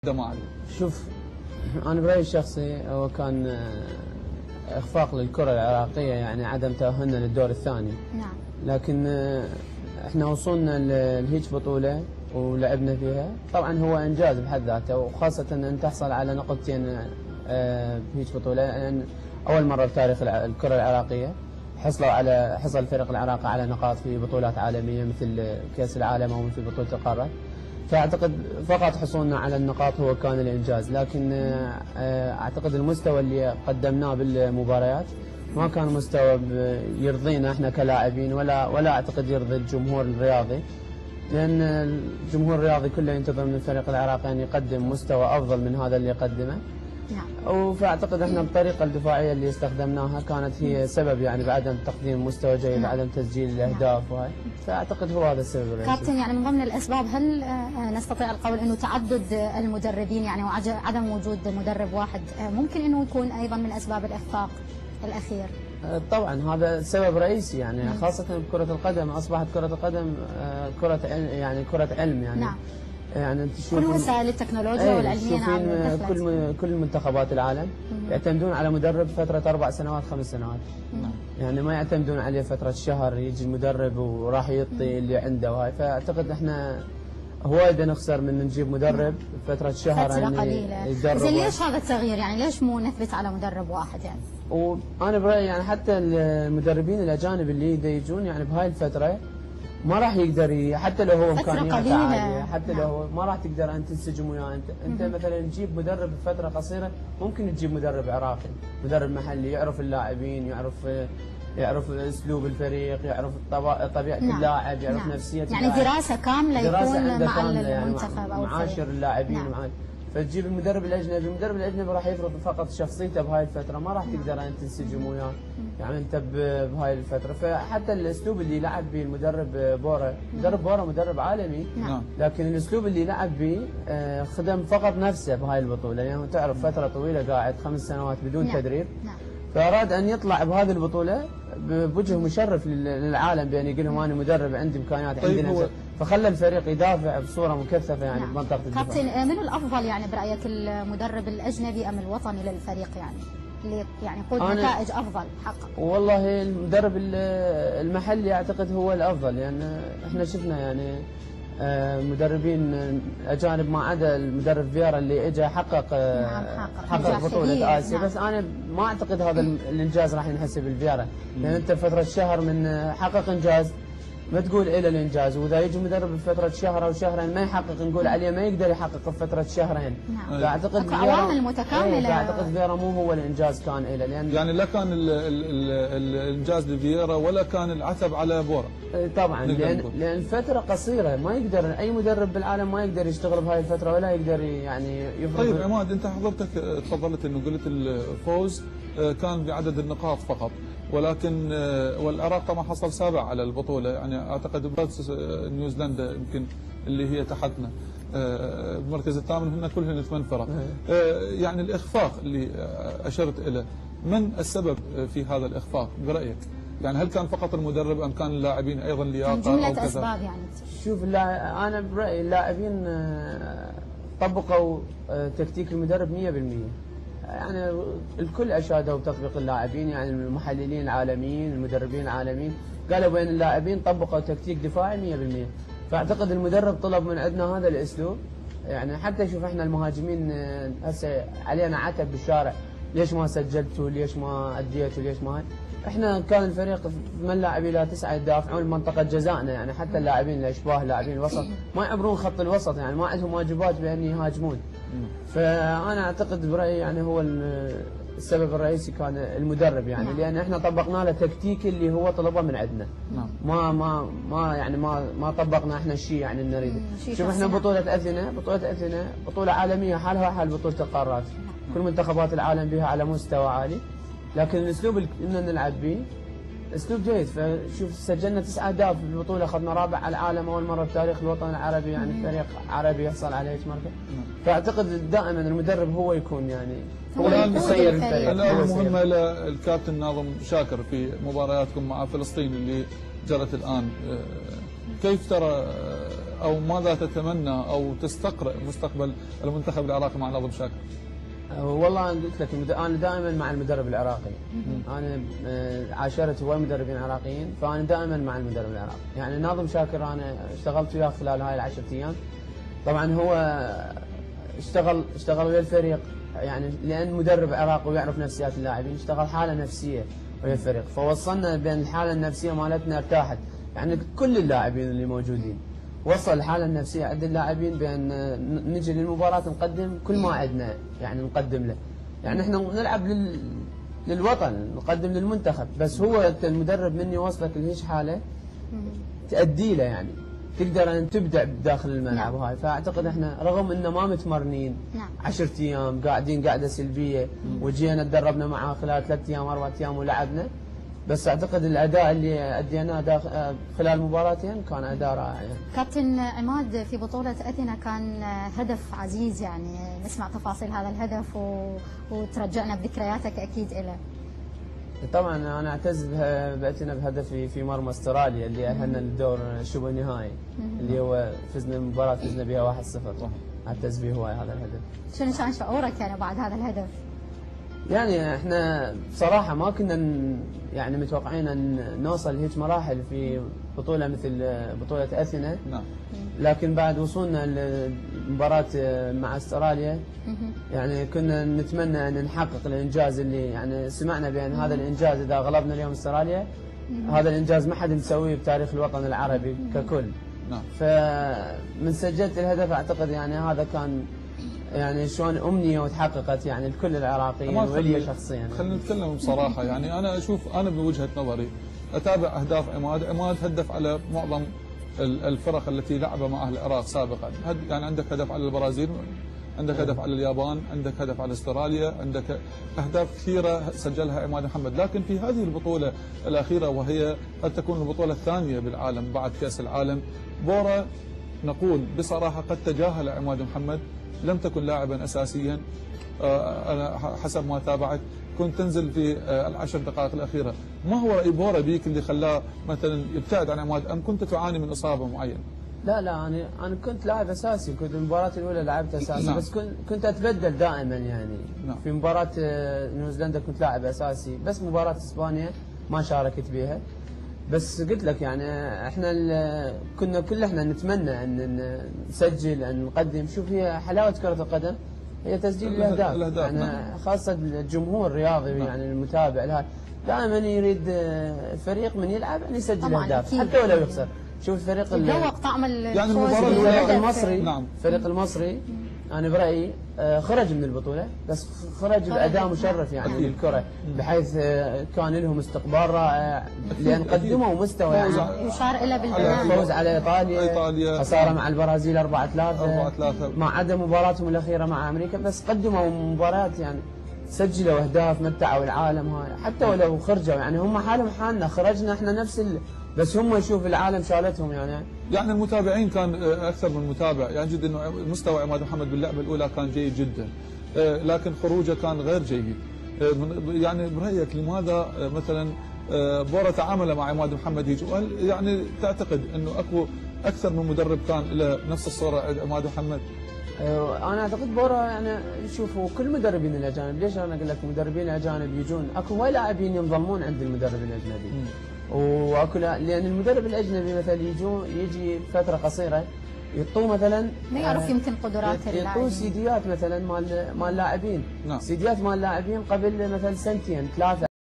دماعي. شوف، انا برايي الشخصي هو كان اخفاق للكره العراقيه، يعني عدم تاهلنا للدور الثاني. نعم. لكن احنا وصلنا لهيج بطوله ولعبنا فيها، طبعا هو انجاز بحد ذاته، وخاصه ان تحصل على نقطتين بهيج بطوله، يعني اول مره بتاريخ الكره العراقيه حصل الفريق العراقي على نقاط في بطولات عالميه مثل كاس العالم او مثل بطوله القاره. فاعتقد فقط حصولنا على النقاط هو كان الانجاز، لكن اعتقد المستوى اللي قدمناه بالمباريات ما كان مستوى يرضينا احنا كلاعبين، ولا اعتقد يرضي الجمهور الرياضي، لان الجمهور الرياضي كله ينتظر من الفريق العراقي ان يقدم مستوى افضل من هذا اللي يقدمه. نعم. فاعتقد احنا الطريقه الدفاعيه اللي استخدمناها كانت هي سبب يعني بعدم تقديم مستوى جيد، عدم تسجيل الاهداف وهي، فاعتقد هو هذا السبب الرئيسي. كابتن، يعني من ضمن الاسباب هل نستطيع القول انه تعدد المدربين يعني وعدم وجود مدرب واحد ممكن انه يكون ايضا من اسباب الاخفاق الاخير؟ طبعا هذا سبب رئيسي، يعني خاصه بكره القدم، اصبحت كره القدم كره علم يعني. نعم. يعني انت كل وسائل التكنولوجيا والعلميه. نعم. كل منتخبات العالم يعتمدون على مدرب فتره 4 سنوات 5 سنوات. يعني ما يعتمدون عليه فتره شهر يجي المدرب وراح يعطي اللي عنده وهاي، فاعتقد احنا وايد نخسر من نجيب مدرب فتره شهر فتره قليله. زين ليش هذا التغيير؟ يعني ليش مو نثبت على مدرب واحد يعني؟ وانا برايي يعني حتى المدربين الاجانب اللي يجون يعني بهاي الفتره ما راح يقدر، حتى لو هو امكانياته عاليه، حتى لو هو ما راح تقدر انت تنسجم وياه. انت مثلا تجيب مدرب بفتره قصيره، ممكن تجيب مدرب عراقي، مدرب محلي يعرف اللاعبين، يعرف اسلوب الفريق، يعرف طبيعه اللاعب، يعرف نفسيه يعني اللاعب. دراسه كامله يكون مع المنتخب يعني او معاشر اللاعبين. فتجيب المدرب المدرب الاجنبي راح يفرض فقط شخصيته بهاي الفتره، ما راح تقدر انت تنسجم وياه يعني انت بهاي الفتره. فحتى الاسلوب اللي لعب به المدرب بورا، مدرب عالمي، لكن الاسلوب اللي لعب به خدم فقط نفسه بهاي البطوله، يعني يعني تعرف فتره طويله قاعد 5 سنوات بدون تدريب. فاراد ان يطلع بهذه البطوله بوجه مشرف للعالم، بان يقول لهم انا مدرب عندي امكانيات، عندي نفس، فخلى الفريق يدافع بصوره مكثفه يعني بمنطقه الدفاع. كابتن، من الافضل يعني برايك المدرب الاجنبي ام الوطني للفريق يعني اللي يعني يقود نتائج افضل حقا؟ والله المدرب المحلي اعتقد هو الافضل، لان يعني احنا شفنا يعني مدربين اجانب ما عدا المدرب فييرا اللي اجى حقق بطوله اسيا، بس انا ما اعتقد هذا الانجاز راح ينحسب لفييرا، لان انت فتره شهر من حقق انجاز ما تقول الى الانجاز، واذا يجي مدرب بفتره شهر او شهرين ما يحقق نقول عليه ما يقدر يحقق بفتره شهرين. فاعتقد عوامل متكامله. فاعتقد فييرا مو هو الانجاز كان له، لان يعني لا كان الانجاز لفييرا ولا كان العتب على بورا. طبعا لان فتره قصيره، ما يقدر اي مدرب بالعالم ما يقدر يشتغل بهاي الفتره ولا يقدر يعني يفرض. طيب عماد، انت حضرتك تفضلت انه قلت الفوز كان بعدد النقاط فقط، ولكن والعراق طبعا حصل سابع على البطوله، يعني اعتقد بس نيوزيلندا يمكن اللي هي تحتنا المركز الثامن، هن كلهن 8 فرق. يعني الاخفاق اللي اشرت اليه، من السبب في هذا الاخفاق برايك؟ يعني هل كان فقط المدرب ام كان اللاعبين ايضا لياقه او كذا؟ جمله اسباب يعني. شوف، انا برايي اللاعبين طبقوا تكتيك المدرب 100%. يعني الكل اشادوا بتطبيق اللاعبين، يعني المحللين العالميين، المدربين العالميين قالوا بين اللاعبين طبقوا تكتيك دفاعي 100%. فاعتقد المدرب طلب من عندنا هذا الاسلوب، يعني حتى شوف احنا المهاجمين هسه علينا عتب بالشارع، ليش ما سجلتوا؟ ليش ما اديتوا؟ ليش ما هاي؟ احنا كان الفريق 8 لاعبين لا 9 يدافعون منطقه جزائنا، يعني حتى اللاعبين الاشباه لاعبين الوسط ما يعبرون خط الوسط، يعني ما عندهم واجبات بان يهاجمون. فانا اعتقد برايي يعني هو السبب الرئيسي كان المدرب، يعني لان احنا طبقنا له تكتيك اللي هو طلبه من عندنا. ما طبقنا احنا الشيء يعني نريده. شوف احنا بطوله اثينا بطوله عالميه حالها حال بطوله القارات، كل منتخبات العالم بها على مستوى عالي، لكن الاسلوب اللي كنا نلعب به اسلوب جيد. فشوف سجلنا 9 اهداف في البطوله، اخذنا رابع على العالم، اول مره بتاريخ الوطن العربي يعني فريق عربي يحصل على هيك مركز. فاعتقد دائما المدرب هو يكون يعني هو يسير الفريق. الان مهمه للكابتن ناظم شاكر في مبارياتكم مع فلسطين اللي جرت الان، كيف ترى او ماذا تتمنى او تستقرئ مستقبل المنتخب العراقي مع ناظم شاكر؟ والله أنا قلت لك انا دائما مع المدرب العراقي. انا عاشرت هواي مدربين عراقيين، فانا دائما مع المدرب العراقي. يعني ناظم شاكر انا اشتغلت وياه خلال هاي العشرة ايام. طبعا هو اشتغل ويا الفريق، يعني لان مدرب عراقي ويعرف نفسيات اللاعبين، اشتغل حاله نفسيه ويا الفريق، فوصلنا بين الحاله النفسيه مالتنا ارتاحت. يعني كل اللاعبين اللي موجودين وصل الحاله النفسيه عند اللاعبين بان نجي للمباراه نقدم كل ما عندنا، يعني نقدم له. يعني احنا نلعب للوطن، نقدم للمنتخب، بس هو المدرب مني وصلك لهيج حاله تأدي له، يعني تقدر ان تبدع داخل الملعب. وهاي فاعتقد احنا رغم انه ما متمرنين 10 ايام قاعدين قاعده سلبيه، وجينا تدربنا معاه خلال 3 ايام 4 ايام ولعبنا، بس اعتقد الاداء اللي اديناه خلال مباراتين كان اداء رائع. كابتن عماد، في بطولة أثينا كان هدف عزيز، يعني نسمع تفاصيل هذا الهدف وترجعنا بذكرياتك أكيد إله. طبعا انا اعتز بأثينا بهدفي في مرمى استراليا اللي اهلنا للدور شبه النهائي، اللي هو فزنا المباراة فزنا بها 1-0. اعتز به هواي هذا الهدف. شنو كان شعورك يعني بعد هذا الهدف؟ يعني احنا بصراحه ما كنا يعني متوقعين ان نوصل لهيك مراحل في بطوله مثل بطوله اثينا. نعم. لكن بعد وصولنا لمباراه مع استراليا يعني كنا نتمنى ان نحقق الانجاز اللي يعني سمعنا بان هذا الانجاز اذا غلبنا اليوم استراليا هذا الانجاز ما حد مسويه بتاريخ الوطن العربي ككل. نعم. فمن سجلت الهدف اعتقد يعني هذا كان يعني شلون امنيه وتحققت يعني لكل العراقيين ولي شخصيا. خلينا نتكلم بصراحه، يعني انا اشوف، انا بوجهه نظري اتابع اهداف عماد هدف على معظم الفرق التي لعب مع اهل العراق سابقا. يعني عندك هدف على البرازيل، عندك هدف على اليابان، عندك هدف على استراليا، عندك اهداف كثيره سجلها عماد محمد. لكن في هذه البطوله الاخيره، وهي قد تكون البطوله الثانيه بالعالم بعد كاس العالم، بورا نقول بصراحه قد تجاهل عماد محمد، لم تكن لاعبا اساسيا. انا حسب ما تابعت كنت تنزل في العشر دقائق الاخيره. ما هو راي بورا بيك اللي خلاه مثلا يبتعد عن عماد، ام كنت تعاني من اصابه معينه؟ لا انا كنت لاعب اساسي، كنت المباراه الاولى لعبت اساسي. نعم. بس كنت اتبدل دائما يعني. نعم. في مباراه نيوزيلندا كنت لاعب اساسي، بس مباراه اسبانيا ما شاركت بها. بس قلت لك يعني احنا كنا احنا نتمنى ان نسجل، ان نقدم. شوف هي حلاوه كره القدم هي تسجيل الاهداف يعني. نعم. خاصه الجمهور الرياضي. نعم. يعني المتابع لها دائما يريد الفريق من يلعب ان يسجل اهداف حتى ولو يخسر. شوف الفريق يتذوق طعم يعني الفريق المصري. نعم. الفريق المصري انا برايي خرج من البطوله، بس خرج باداء مشرف يعني للكره، بحيث كان لهم استقبال رائع لان قدموا مستوى يعني يشار الى بالبنان. فوز على ايطاليا، خساره مع البرازيل 4-3 ما عدا مباراتهم الاخيره مع امريكا، بس قدموا مباريات يعني سجلوا اهداف متعوا العالم. هاي حتى ولو خرجوا يعني هم حالهم حالنا، خرجنا احنا نفس بس هم يشوف العالم شالتهم يعني المتابعين كان اكثر من متابع، يعني جد انه مستوى عماد محمد باللعبه الاولى كان جيد جدا، لكن خروجه كان غير جيد. يعني برايك لماذا مثلا بورا تعامل مع عماد محمد هيك؟ وهل يعني تعتقد انه اكو اكثر من مدرب كان له نفس الصوره عند عماد محمد؟ انا اعتقد بورا يعني شوفوا كل مدربين الاجانب، ليش انا اقول لك مدربين الاجانب يجون اكو هواي لاعبين ينضمون عند المدرب الاجنبي. واكو لان المدرب الاجنبي مثلا يجي فتره قصيره يعطوه مثلا ما يعرف يمكن قدرات اللاعبين، يعطوه سيديات مثلا مال لاعبين. نعم. سيديات مال لاعبين قبل مثلا 2 3